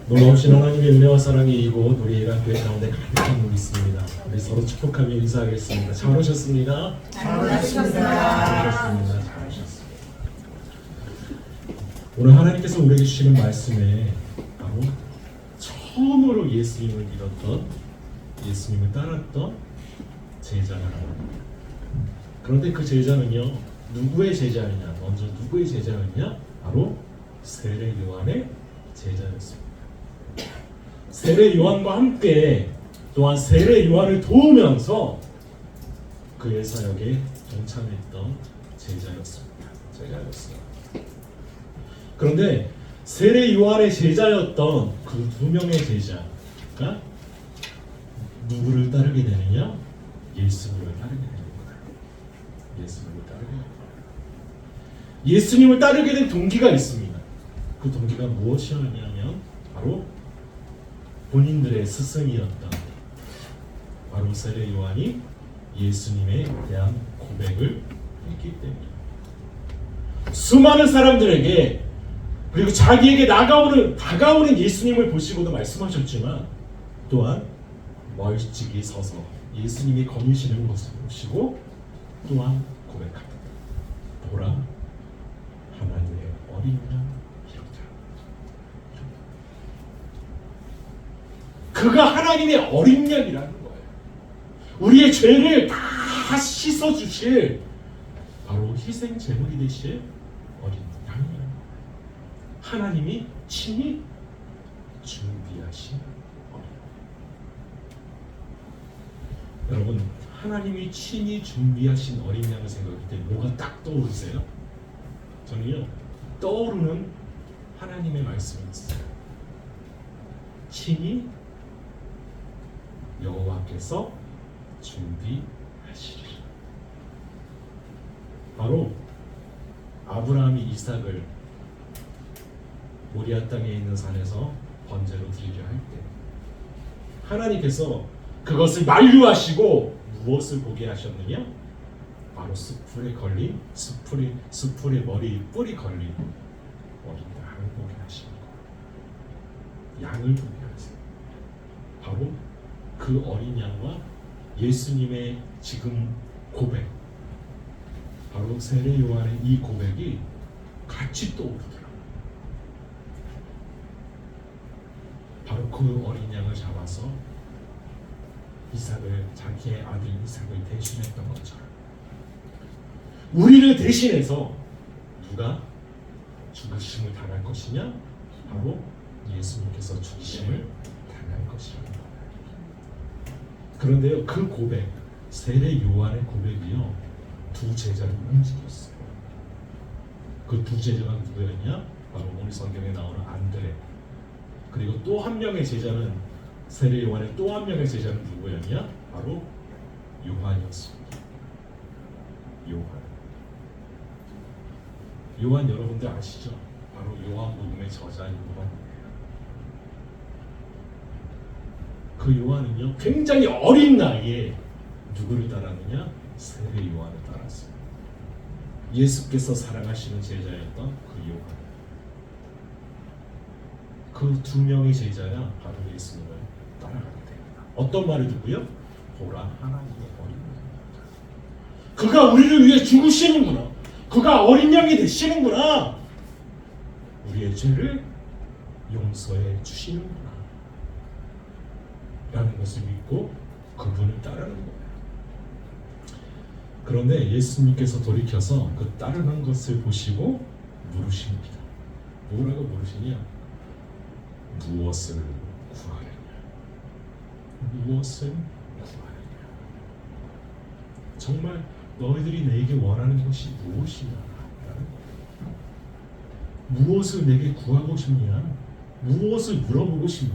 놀라우신 하나님의 은혜와 사랑이 이곳 우리 예감교회 가운데 가득함을 믿습니다. 우리 서로 축복하며 인사하겠습니다. 잘 오셨습니다. 잘 오셨습니다. 잘 오셨습니다. 오늘 하나님께서 우리에게 주시는 말씀에 바로 처음으로 예수님을 믿었던, 예수님을 따랐던 제자가 나옵니다. 그런데 그 제자는요, 누구의 제자느냐? 먼저 누구의 제자느냐? 바로 세례 요한의 제자였습니다. 세례 요한과 함께 또한 세례 요한을 도우면서 그의 사역에 동참했던 제자였습니다. 그런데 세례 요한의 제자였던 그 두 명의 제자가 누구를 따르게 되느냐? 예수님을 따르게 되는 거예요. 예수님을 따르게 된 동기가 있습니다. 그 동기가 무엇이었냐면 바로 본인들의 스승이었던 바로 세례 요한이 예수님에 대한 고백을 했기 때문입니다. 수많은 사람들에게 그리고 자기에게 다가오는 예수님을 보시고도 말씀하셨지만 또한 멀찍이 서서 예수님이 거니시는 것을 보시고 또한 고백합니다. 보라, 하나님의 어린 양 이렇다. 그가 하나님의 어린 양이라는 거예요. 우리의 죄를 다 씻어주실 바로 희생 제물이 되실 어린 양이에요. 하나님이 친히 준비하신 어린 양. 여러분, 하나님이 친히 준비하신 어린 양을 생각할 때 뭐가 딱 떠오르세요? 저는요, 떠오르는 하나님의 말씀이 있어요. 친히 여호와께서 준비하시리라. 바로 아브라함이 이삭을 모리아 땅에 있는 산에서 번제로 드리려 할 때 하나님께서 그것을 만류하시고 무엇을 보게 하셨느냐? 바로 숯불에 걸린 숯불의 머리 뿔이 걸린 어린 양을 보게 하시는 거예요. 양을 보게 하세요. 바로 그 어린 양과 예수님의 지금 고백, 바로 세례 요한의 이 고백이 같이 떠오르더라고요. 바로 그 어린 양을 잡아서 이삭을, 자기의 아들 이삭을 대신했던 것처럼 우리를 대신해서 누가 죽으심을 당할 것이냐? 바로 예수님께서 죽으심을 당할 것이라는 거예요. 그런데요, 그 고백, 세례 요한의 고백이요, 두 제자를 움직였어요. 그 두 제자가 누구였냐? 바로 오늘 성경에 나오는 안드레, 그리고 또 한 명의 제자는, 세례 요한의 또 한 명의 제자는 누구였냐? 바로 요한이었습니다. 요한 여러분들 아시죠? 바로 요한복음의 저자인 요한이에요. 그 요한은요, 굉장히 어린 나이에 누구를 따랐느냐? 세례 요한을 따랐어요. 예수께서 사랑하시는 제자였던 그 요한. 그 두 명의 제자가 바로 예수님을 따라가게 됩니다. 어떤 말을 듣고요? 보라, 하나님의 어린 양이다. 그가 우리를 위해 죽으시는구나. 그가 어린 양이 되시는구나. 우리의 죄를 용서해 주시는구나 라는 것을 믿고 그분을 따르는 거예요. 그런데 예수님께서 돌이켜서 그 따르는 것을 보시고 물으십니다. 뭐라고 물으시냐? 무엇을 구하느냐? 무엇을 구하느냐? 정말 너희들이 내게 원하는 것이 무엇이냐? 무엇을 내게 구하고 싶냐? 무엇을 물어보고 싶니?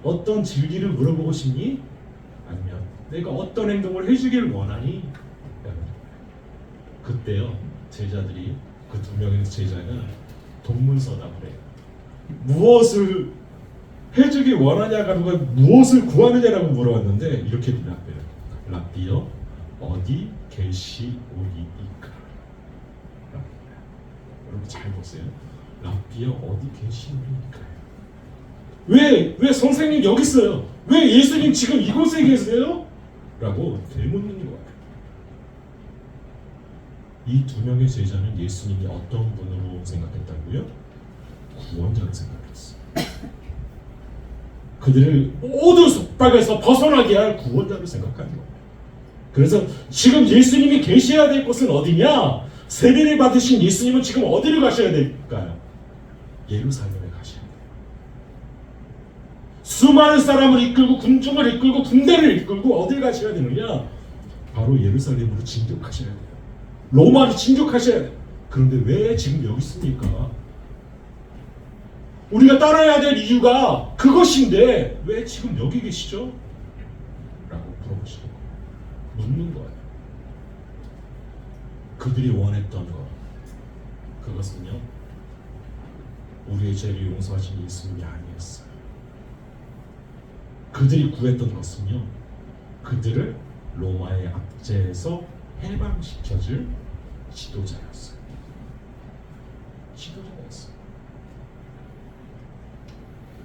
어떤 진리를 물어보고 싶니? 아니면 내가 어떤 행동을 해주길 원하니? 그때요, 제자들이, 그 두 명의 제자는 동문서답을 해요. 무엇을 해주길 원하냐가 아니라 무엇을 구하느냐라고 물어봤는데 이렇게 대답해요. 랍비여, 어디 계시오리이까? 여러분 잘 보세요. 랍비여, 어디 계시오리이까? 왜 선생님 여기 있어요? 왜 예수님 지금 이곳에 계세요? 라고 되묻는 거예요. 이 두 명의 제자는 예수님이 어떤 분으로 생각했다고요? 구원자로 생각했어요. 그들을 모든 속박에서 벗어나게 할 구원자로 생각하는 거예요. 그래서 지금 예수님이 계셔야 될 곳은 어디냐? 세례를 받으신 예수님은 지금 어디를 가셔야 될까요? 예루살렘에 가셔야 돼요. 수많은 사람을 이끌고 군중을 이끌고 군대를 이끌고 어딜 가셔야 되느냐? 바로 예루살렘으로 진격하셔야 돼요. 로마로 진격하셔야 돼요. 그런데 왜 지금 여기 있습니까? 우리가 따라야 될 이유가 그것인데 왜 지금 여기 계시죠? 라고 물어보시는 거예요. 묻는 거예요. 그들이 원했던 것, 그것은요, 우리의 죄를 용서하신 예수님이 아니었어요. 그들이 구했던 것은요, 그들을 로마의 압제에서 해방시켜줄 지도자였어요. 지도자였어요.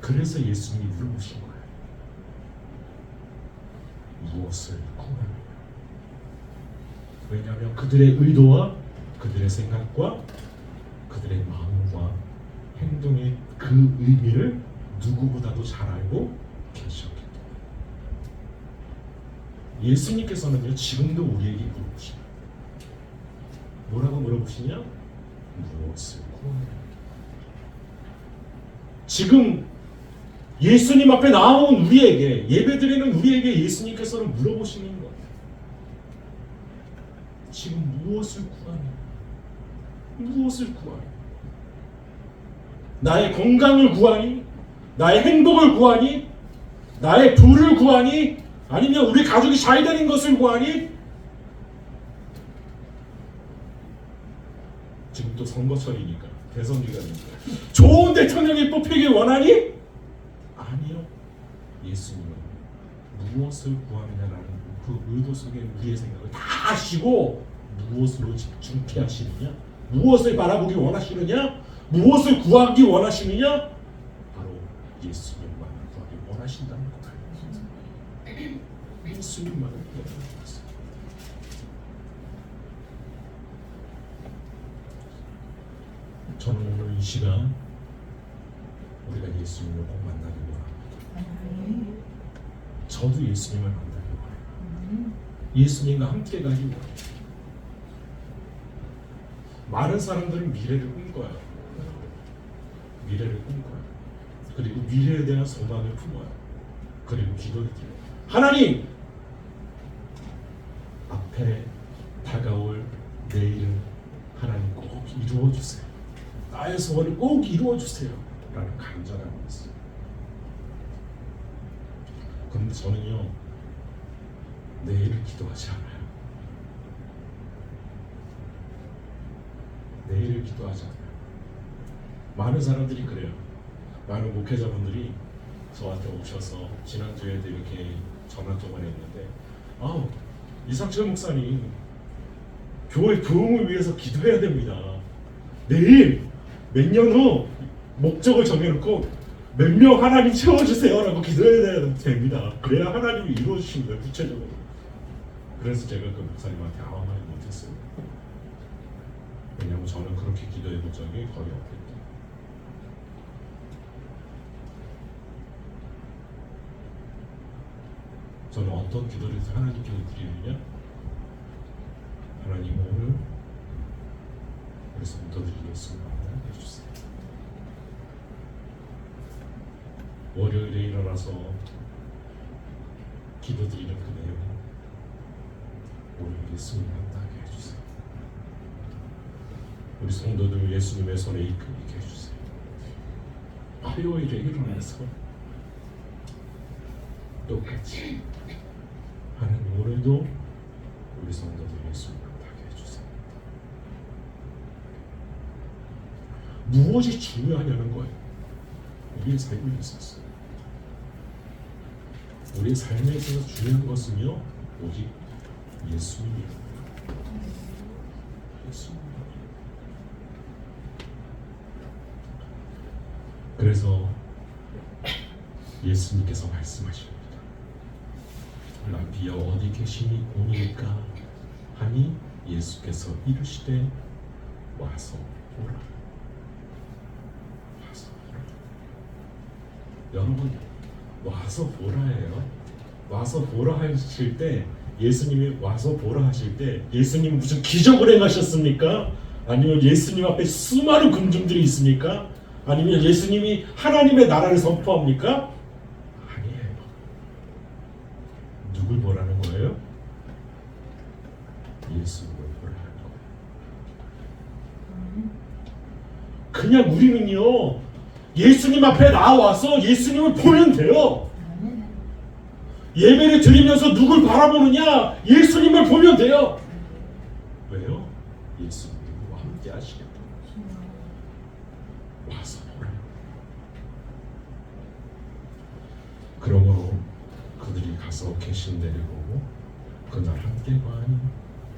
그래서 예수님이 물어보신 거예요. 무엇을 구하느냐? 왜냐하면 그들의 의도와 그들의 생각과 그들의 마음과 행동의 그 의미를 누구보다도 잘 알고 계셨기 때문에. 예수님께서는요, 지금도 우리에게 물어보시냐? 뭐라고 물어보시냐? 무엇을 구하느냐? 지금 예수님 앞에 나온 우리에게, 예배드리는 우리에게 예수님께서는 물어보시는 거예요. 지금 무엇을 구하느냐? 무엇을 구하느냐? 나의 건강을 구하니? 나의 행복을 구하니? 나의 부를 구하니? 아니면 우리 가족이 잘 되는 것을 구하니? 지금 또 선거철이니까, 대선 기간이니까 좋은 대통령이 뽑히길 원하니? 아니요. 예수님은 무엇을 구하느냐라는 그 의도 속에 우리의 생각을 다 아시고 무엇으로 집중케 하시느냐? 무엇을 바라보기 원하시느냐? 무엇을 구하기 원하시느냐? 바로 예수님만을 구하기 원하신다는 거예요. 예수님만을 구하기 원하세요. 저는 오늘 이 시간 우리가 예수님을 꼭 만나기 원합니다. 저도 예수님을 만나기 원해요. 예수님과 함께 가기 원해요. 많은 사람들은 미래를 꿈꿔요. 미래를 꿈꿔요. 그리고 미래에 대한 소망을 품어요. 그리고 기도를 드려요. 하나님! 앞에 다가올 내일을 하나님 꼭 이루어주세요. 나의 소원을 꼭 이루어주세요. 라는 간절함이 있어요. 그런데 저는요, 내일을 기도하지 않아요. 내일을 기도하지 않아요. 많은 사람들이 그래요. 많은 목회자분들이 저한테 오셔서 지난주에도 이렇게 전화 통화를 했는데, 이상철 목사님, 교회 부흥을 위해서 기도해야 됩니다. 내일 몇 년 후 목적을 정해놓고 몇 명 하나님 채워주세요라고 기도해야 됩니다. 그래야 하나님이 이루어주십니다. 구체적으로. 그래서 제가 그 목사님한테 아무 말 못했어요. 왜냐하면 저는 그렇게 기도해본 적이 거의 없기 때문에. 저는 어떤 기도를 하나님께 드리느냐? 하나님, 오늘 우리 성도들이 예수님을 만나게 해주세요. 월요일에 일어나서 기도드리는 그 내용, 오늘 예수님 만나게 해주세요. 우리 성도들 예수님의 손에 이끌리게 해주세요. 화요일에 일어나서 똑같이 하나님, 오늘도 우리 성도들 예수님 만나게 해주세요. 무엇이 중요하냐는 거예요. 우리의 삶에 있었어요. 우리의 삶에 있어서 중요한 것은요, 오직 예수님이에요. 예수님. 그래서 예수님께서 말씀하십니다. 라비여 어디 계시니 오니까 하니 예수께서 이르시되 와서 보라. 와서 보라. 여러분, 와서 보라예요. 와서 보라 하실 때, 예수님이 와서 보라 하실 때 예수님 무슨 기적을 행하셨습니까? 아니면 예수님 앞에 수많은 군중들이 있습니까? 아니면 예수님이 하나님의 나라를 선포합니까? 아니에요. 누굴 보라는 거예요? 예수님을 보라는 거예요. 그냥 우리는요, 예수님 앞에 나와서 예수님을 보면 돼요. 예배를 드리면서 누굴 바라보느냐? 예수님을 보면 돼요. 왜요? 예수님과 함께 하시겠다. 와서 보라. 그러므로 그들이 가서 계신 데를 보고 그날 함께 가니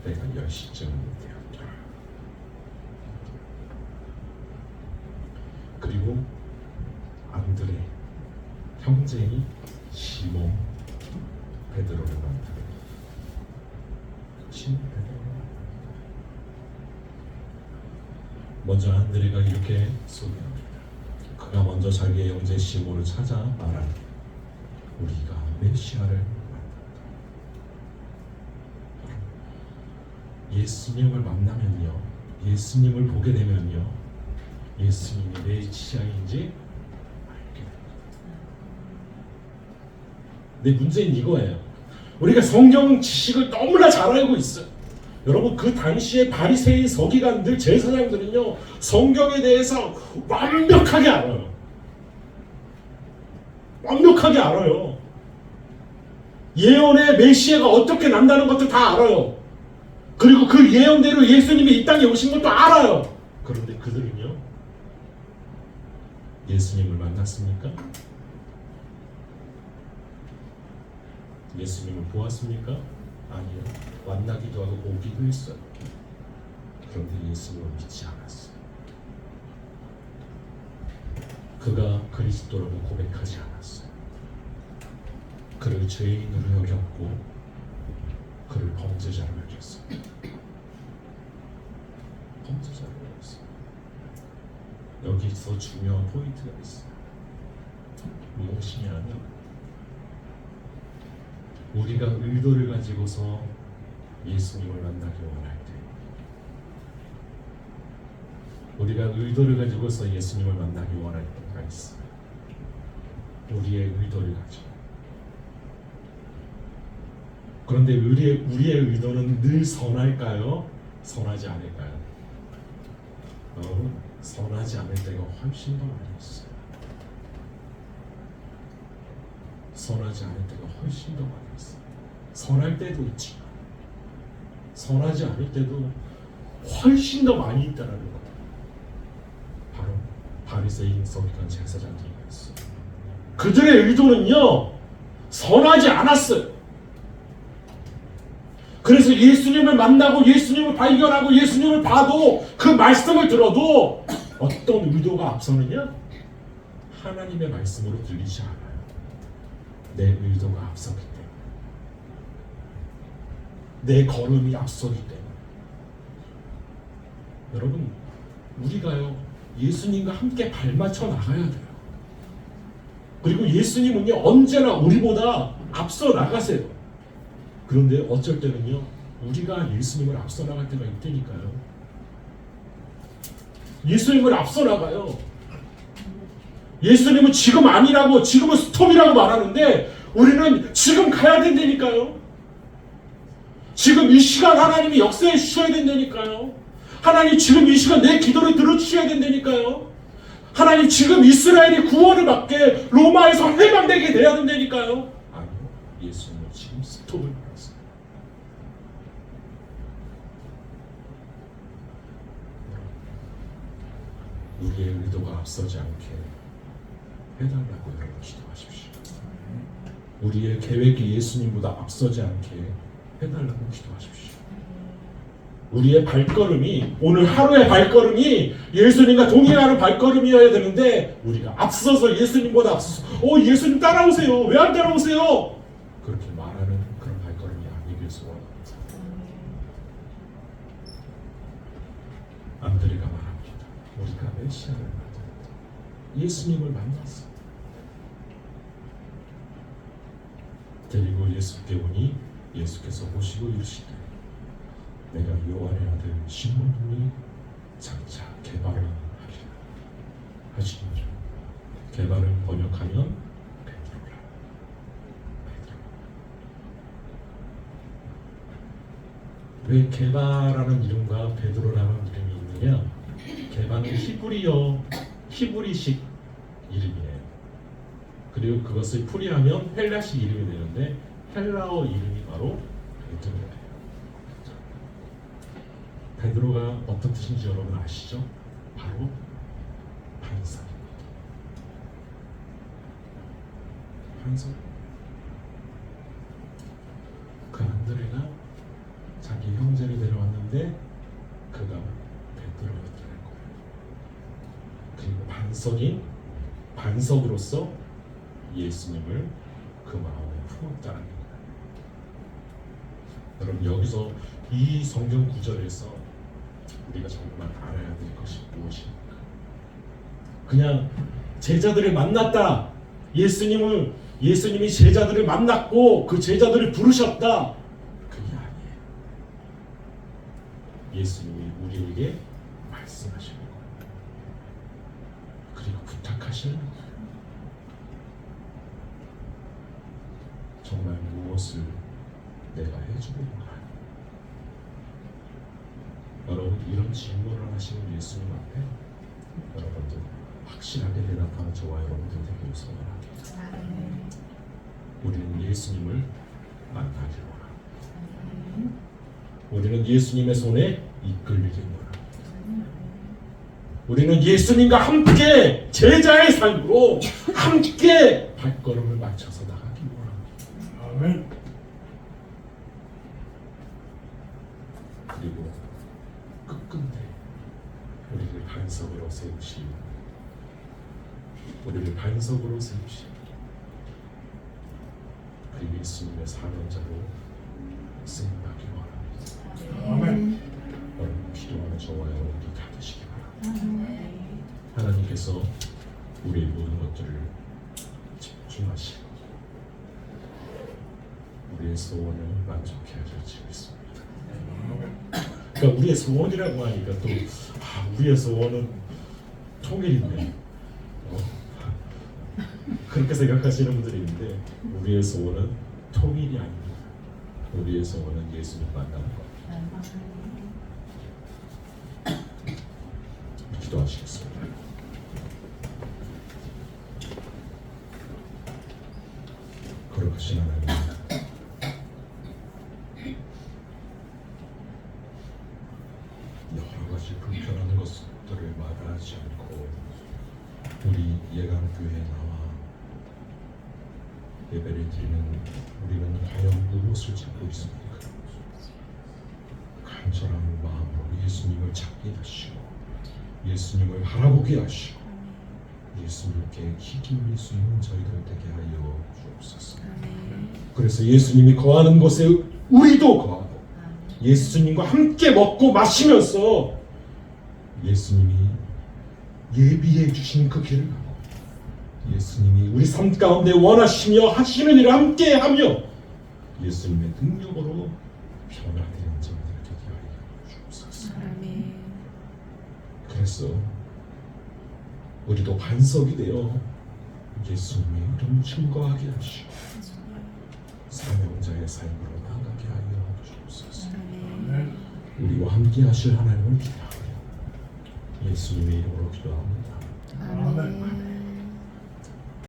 내가 10시쯤 되었더라. 그리고 안드레 형제인 시몬 베드로를 만나요. 시몬 베드로. 먼저 안드레가 이렇게 소개합니다. 그가 먼저 자기의 형제 시몬을 찾아 말하니 우리가 메시아를 만났다. 예수님을 만나면요, 예수님을 보게 되면요, 예수님이 메시아인지 알게 됩니다. 근데 문제는 이거예요. 우리가 성경 지식을 너무나 잘 알고 있어요. 여러분, 그 당시에 바리새인 서기관들, 제사장들은요, 성경에 대해서 완벽하게 알아요. 완벽하게 알아요. 예언의 메시아가 어떻게 난다는 것도 다 알아요. 그리고 그 예언대로 예수님이 이 땅에 오신 것도 알아요. 그런데 그들은요, 예수님을 만났습니까? 예수님을 보았습니까? 아니요. 만나기도 하고 보기도 했어요. 그런데 예수님을 믿지 않았어요. 그가 그리스도라고 고백하지 않았어요. 그를 죄인으로 여겼고 그를 범죄자로 여겼어요. 범죄자로 여겼어요. 여기서 중요한 포인트가 있어요. 무엇이냐면 우리가 의도를 가지고서 예수님을 만나기 원할 때, 우리가 의도를 가지고서 예수님을 만나기 원할 때가 있어요. 우리의 의도를 가지고. 그런데 우리의 의도는 늘 선할까요? 선하지 않을까요? 여러분, 선하지 않을 때가 훨씬 더 많이 있어요. 선하지 않을 때가 훨씬 더 많이 있어요. 선할 때도 있지만 선하지 않을 때도 훨씬 더 많이 있다는 거예요. 바로 바리새인 서기관 제사장들이었어요. 그들의 의도는요, 선하지 않았어요. 그래서 예수님을 만나고 예수님을 발견하고 예수님을 봐도 그 말씀을 들어도 어떤 의도가 앞서느냐? 하나님의 말씀으로 들리지 않아요. 내 의도가 앞서기 때문에, 내 걸음이 앞서기 때문에. 여러분, 우리가요, 예수님과 함께 발맞춰 나가야 돼요. 그리고 예수님은요, 언제나 우리보다 앞서 나가세요. 그런데 어쩔 때는요, 우리가 예수님을 앞서 나갈 때가 있다니까요. 예수님을 앞서 나가요. 예수님은 지금 아니라고, 지금은 스톱이라고 말하는데 우리는 지금 가야 된다니까요. 지금 이 시간 하나님이 역사해 주셔야 된다니까요. 하나님 지금 이 시간 내 기도를 들어주셔야 된다니까요. 하나님 지금 이스라엘이 구원을 받게, 로마에서 해방되게 돼야 된다니까요. 아니요, 예수님은 지금 스톱을 받았어요. 우리의 의도가 앞서지 않게 해달라고 여러분 기도하십시오. 우리의 계획이 예수님보다 앞서지 않게 해달라고 기도하십시오. 우리의 발걸음이 오늘 하루의 발걸음이 예수님과 동행하는 발걸음이어야 되는데 우리가 앞서서 예수님보다 앞서서 예수님 따라오세요. 왜 안 따라오세요? 그렇게 말하는 그런 발걸음이 아니길 소원합니다. 안드레가 말합니다. 우리가 메시아를 만났다. 예수님을 만났어. 데리고 예수께 오니 예수께서 보시고 이르시되 내가 요한의 아들 시몬이니 장차 개발을 하리라 하시니라. 개발을 번역하면 베드로라. 베드로. 왜 개발하는 이름과 베드로라는 이름이 있느냐? 개발은 히브리식 이름이에요. 그리고 그것을 풀이하면 헬라식 이름이 되는데 헬라어 이름이 바로 베드로예요. 베드로가 어떤 뜻인지 여러분 아시죠? 바로 반석입니다. 반석. 그 안드레가 자기 형제를 데려왔는데 그가 베드로였다는 거예요. 그리고 반석으로서 예수님을 그 마음에 품었다는 거예요. 여러분 여기서 이 성경 구절에서 우리가 정말 알아야 될 것이 무엇입니까? 그냥 제자들을 만났다. 예수님이 제자들을 만났고 그 제자들을 부르셨다. 그게 아니에요. 예수님이 우리에게 말씀하시는 거예요. 그리고 부탁하시는 거예요. 정말 무엇을 내가 해주고 여러분 이런 질문을 하시는 예수님 앞에 여러분들 확실하게 대답하는 저와 여러분들 되기를 소원합니다. 우리는 예수님을 만나길 원합니다. 우리는 예수님의 손에 이끌리길 원합니다. 우리는 예수님과 함께 제자의 삶으로 함께 발걸음을 맞춰서 나가길 원합니다. 아멘. 그리고 끝끝내 우리를 반석으로 세우시 그 예수님의 사명자로 쓰임받기 원합니다. 아멘. 여러분 기도하는 저와 여러분들 다 되시기 바랍니다. 하나님께서 우리의 모든 것들을 집중하시고 우리의 소원을 만족해 하실지 믿습니다. 그러니까 우리의 소원이라고 하니까 또 우리의 소원은 통일인데 그렇게 생각하시는 분들이 있는데 우리의 소원은 통일이 아닙니다. 우리의 소원은 예수님 만나는 것. 기도하시겠습니다. 거룩하신 하나님, 여러 가지 불편한 것들을 말하지 않고 우리 예강교회에 나와 예배를 드리는 우리는 과연 무엇을 찾고 있습니까? 간절한 마음으로 예수님을 찾게 하시고 예수님을 바라보게 하시고 예수님께 기울일 수 있는 저희들 되게 하여 주옵소서. 그래서 예수님이 거하는 곳에 우리도 거하고 예수님과 함께 먹고 마시면서 예수님이 예비해 주신 그 길을 가고 예수님이 우리 삶 가운데 원하시며 하시는 일을 함께 하며 예수님의 능력으로 변화되는 저희들 되게 하여 주옵소서. 그래서 우리도 반석이 되어 예수님의 이름 증거하게 하시고 사명자의 삶으로 나아가게 하여 주옵소서. 우리와 함께 하실 하나님을 기대하며 예수님의 이름으로 기도합니다. 아멘.